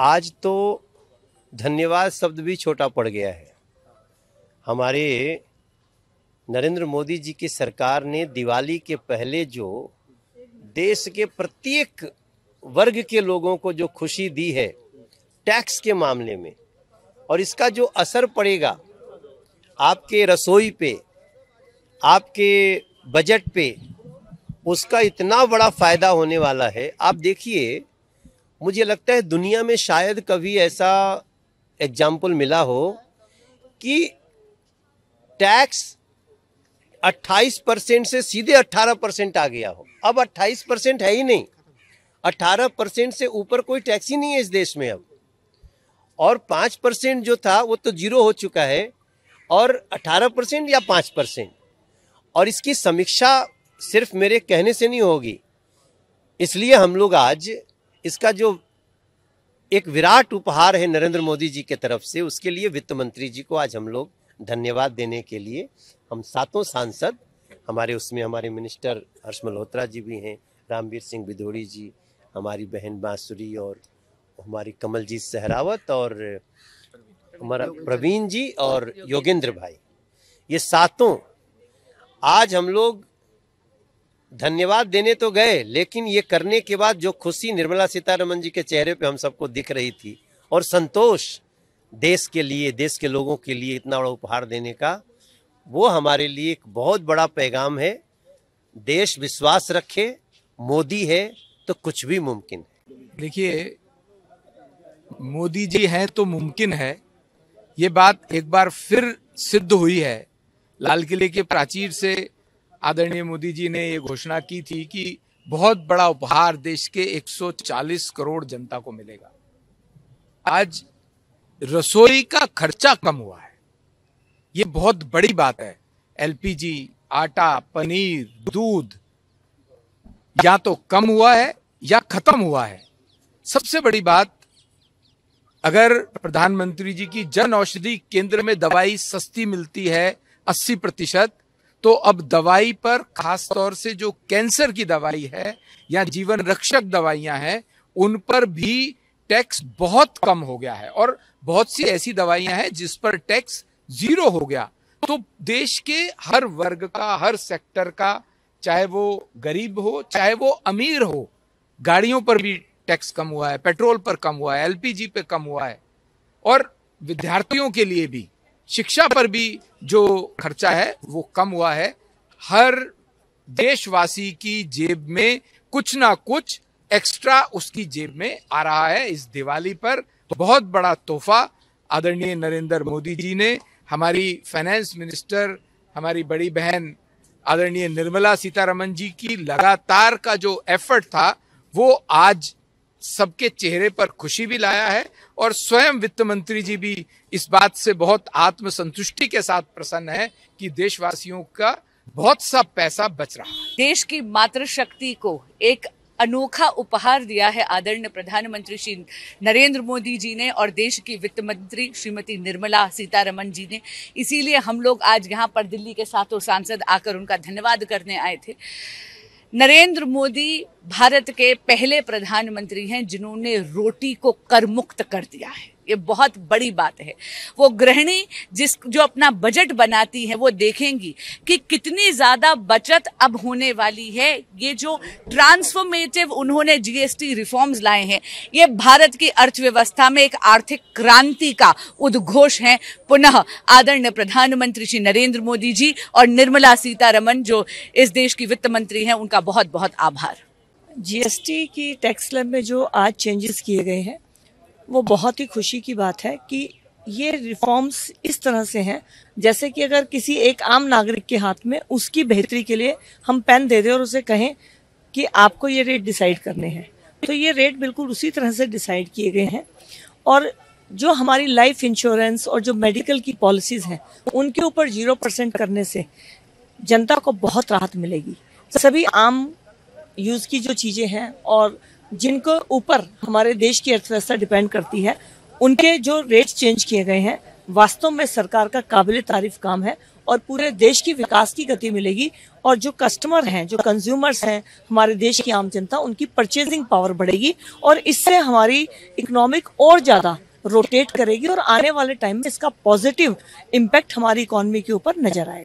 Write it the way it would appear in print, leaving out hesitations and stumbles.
आज तो धन्यवाद शब्द भी छोटा पड़ गया है। हमारे नरेंद्र मोदी जी की सरकार ने दिवाली के पहले जो देश के प्रत्येक वर्ग के लोगों को जो खुशी दी है टैक्स के मामले में, और इसका जो असर पड़ेगा आपके रसोई पे, आपके बजट पे, उसका इतना बड़ा फायदा होने वाला है। आप देखिए, मुझे लगता है दुनिया में शायद कभी ऐसा एग्जाम्पल मिला हो कि टैक्स 28% से सीधे 18% आ गया हो। अब 28% है ही नहीं, 18% से ऊपर कोई टैक्स ही नहीं है इस देश में अब। और 5% जो था वो तो जीरो हो चुका है, और 18% या 5%। और इसकी समीक्षा सिर्फ मेरे कहने से नहीं होगी, इसलिए हम लोग आज इसका जो एक विराट उपहार है नरेंद्र मोदी जी के तरफ से, उसके लिए वित्त मंत्री जी को आज हम लोग धन्यवाद देने के लिए हम सातों सांसद, हमारे उसमें हमारे मिनिस्टर हर्ष मल्होत्रा जी भी हैं, रामवीर सिंह बिधोड़ी जी, हमारी बहन बांसुरी, और हमारी कमलजीत सहरावत, और हमारा प्रवीण जी और योगेंद्र भाई, ये सातों आज हम लोग धन्यवाद देने तो गए, लेकिन ये करने के बाद जो खुशी निर्मला सीतारमण जी के चेहरे पे हम सबको दिख रही थी, और संतोष देश के लिए, देश के लोगों के लिए इतना बड़ा उपहार देने का, वो हमारे लिए एक बहुत बड़ा पैगाम है। देश विश्वास रखे, मोदी है तो कुछ भी मुमकिन है। देखिए, मोदी जी हैं तो मुमकिन है, ये बात एक बार फिर सिद्ध हुई है। लाल किले के प्राचीर से आदरणीय मोदी जी ने ये घोषणा की थी कि बहुत बड़ा उपहार देश के 140 करोड़ जनता को मिलेगा। आज रसोई का खर्चा कम हुआ है, ये बहुत बड़ी बात है। एलपीजी, आटा, पनीर, दूध या तो कम हुआ है या खत्म हुआ है। सबसे बड़ी बात, अगर प्रधानमंत्री जी की जन औषधि केंद्र में दवाई सस्ती मिलती है 80%, तो अब दवाई पर, खास तौर से जो कैंसर की दवाई है या जीवन रक्षक दवाइयां हैं, उन पर भी टैक्स बहुत कम हो गया है, और बहुत सी ऐसी दवाइयां हैं जिस पर टैक्स जीरो हो गया। तो देश के हर वर्ग का, हर सेक्टर का, चाहे वो गरीब हो चाहे वो अमीर हो, गाड़ियों पर भी टैक्स कम हुआ है, पेट्रोल पर कम हुआ है, एलपीजी पे कम हुआ है, और विद्यार्थियों के लिए भी, शिक्षा पर भी जो खर्चा है वो कम हुआ है। हर देशवासी की जेब में कुछ ना कुछ एक्स्ट्रा उसकी जेब में आ रहा है। इस दिवाली पर बहुत बड़ा तोहफा आदरणीय नरेंद्र मोदी जी ने, हमारी फाइनेंस मिनिस्टर, हमारी बड़ी बहन आदरणीय निर्मला सीतारमण जी की लगातार का जो एफर्ट था, वो आज सबके चेहरे पर खुशी भी लाया है, और स्वयं वित्त मंत्री जी भी इस बात से बहुत आत्मसंतुष्टि के साथ प्रसन्न है कि देशवासियों का बहुत सा पैसा बच रहा है। देश की मातृशक्ति को एक अनोखा उपहार दिया है आदरणीय प्रधानमंत्री श्री नरेंद्र मोदी जी ने और देश की वित्त मंत्री श्रीमती निर्मला सीतारमण जी ने। इसीलिए हम लोग आज यहाँ पर दिल्ली के सातों सांसद आकर उनका धन्यवाद करने आए थे। नरेंद्र मोदी भारत के पहले प्रधानमंत्री हैं जिन्होंने रोटी को कर मुक्त कर दिया है। ये बहुत बड़ी बात है। वो गृहिणी जो अपना बजट बनाती है, वो देखेंगी कि कितनी ज्यादा बचत अब होने वाली है। ये जो ट्रांसफॉर्मेटिव उन्होंने जीएसटी रिफॉर्म्स लाए हैं, ये भारत की अर्थव्यवस्था में एक आर्थिक क्रांति का उद्घोष है। पुनः आदरणीय प्रधानमंत्री श्री नरेंद्र मोदी जी और निर्मला सीतारमण जो इस देश की वित्त मंत्री हैं, उनका बहुत बहुत आभार। जीएसटी की टैक्स स्लैब में जो आज चेंजेस किए गए हैं, वो बहुत ही खुशी की बात है कि ये रिफॉर्म्स इस तरह से हैं जैसे कि अगर किसी एक आम नागरिक के हाथ में उसकी बेहतरी के लिए हम पेन दे दें और उसे कहें कि आपको ये रेट डिसाइड करने हैं, तो ये रेट बिल्कुल उसी तरह से डिसाइड किए गए हैं। और जो हमारी लाइफ इंश्योरेंस और जो मेडिकल की पॉलिसीज़ हैं, उनके ऊपर 0% करने से जनता को बहुत राहत मिलेगी। सभी आम यूज़ की जो चीज़ें हैं और जिनको ऊपर हमारे देश की अर्थव्यवस्था डिपेंड करती है, उनके जो रेट्स चेंज किए गए हैं, वास्तव में सरकार का काबिल तारीफ काम है और पूरे देश की विकास की गति मिलेगी और जो कस्टमर हैं, जो कंज्यूमर्स हैं, हमारे देश की आम जनता, उनकी परचेजिंग पावर बढ़ेगी और इससे हमारी इकोनॉमिक और ज़्यादा रोटेट करेगी और आने वाले टाइम में इसका पॉजिटिव इम्पैक्ट हमारी इकोनॉमी के ऊपर नजर आएगा।